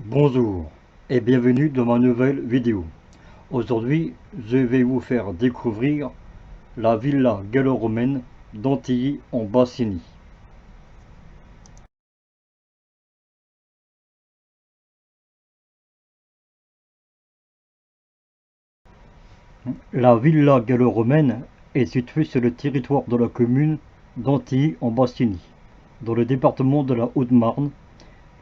Bonjour et bienvenue dans ma nouvelle vidéo. Aujourd'hui, je vais vous faire découvrir la villa gallo-romaine d'Antilly en Bassigny. La villa gallo-romaine est située sur le territoire de la commune d'Antilly en Bassigny, dans le département de la Haute-Marne.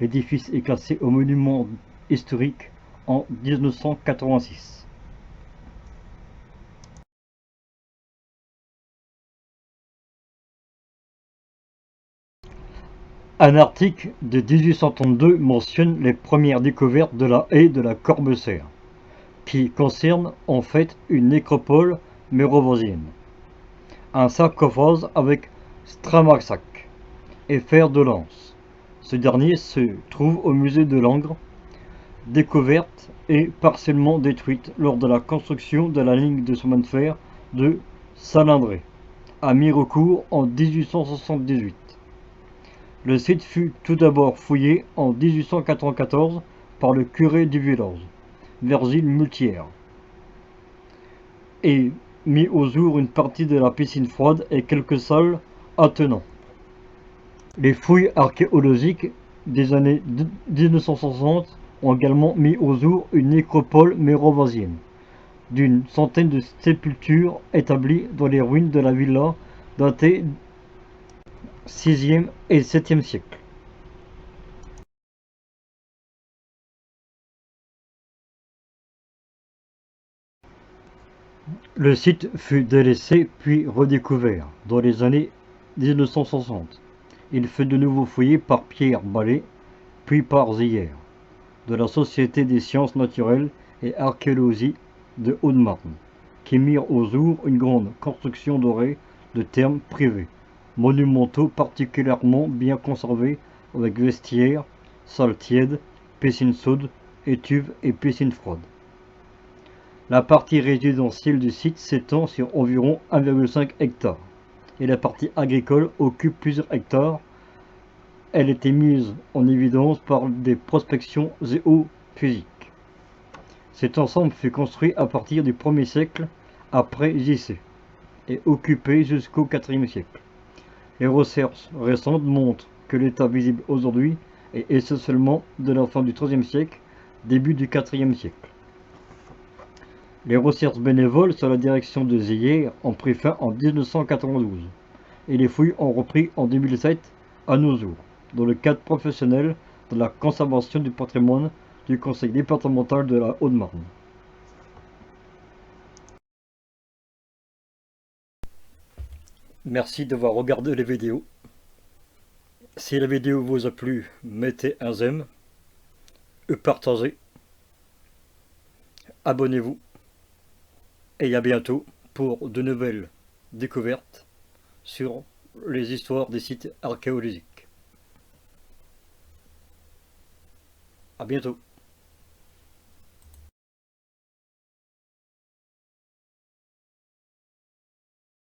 L'édifice est classé au monument historique en 1986. Un article de 1832 mentionne les premières découvertes de la haie de la Corbeserre, qui concerne en fait une nécropole mérovingienne, un sarcophage avec stramaçac et fer de lance. Ce dernier se trouve au musée de Langres, découverte et partiellement détruite lors de la construction de la ligne de chemin de fer de Salindré, à Mirecourt en 1878. Le site fut tout d'abord fouillé en 1894 par le curé du village, Virgile Multière, et mit au jour une partie de la piscine froide et quelques salles attenants. Les fouilles archéologiques des années 1960 ont également mis au jour une nécropole mérovingienne d'une centaine de sépultures établies dans les ruines de la villa datées 6e et 7e siècle. Le site fut délaissé puis redécouvert dans les années 1960. Il fut de nouveau fouillé par Pierre Ballet, puis par Zière, de la Société des sciences naturelles et archéologie de Haute-Marne, qui mirent au jour une grande construction dorée de thermes privés, monumentaux particulièrement bien conservés avec vestiaires, salles tièdes, piscines chaudes, étuves et piscines froides. La partie résidentielle du site s'étend sur environ 1,5 hectare et la partie agricole occupe plusieurs hectares. Elle était mise en évidence par des prospections géophysiques. Cet ensemble fut construit à partir du 1er siècle après J.C. et occupé jusqu'au 4e siècle. Les recherches récentes montrent que l'état visible aujourd'hui est essentiellement de la fin du 3e siècle, début du 4e siècle. Les recherches bénévoles sous la direction de Zière ont pris fin en 1992 et les fouilles ont repris en 2007 à nos jours, dans le cadre professionnel de la conservation du patrimoine du conseil départemental de la Haute-Marne. Merci d'avoir regardé les vidéos. Si la vidéo vous a plu, mettez un j'aime, partagez, abonnez-vous et à bientôt pour de nouvelles découvertes sur les histoires des sites archéologiques. À bientôt.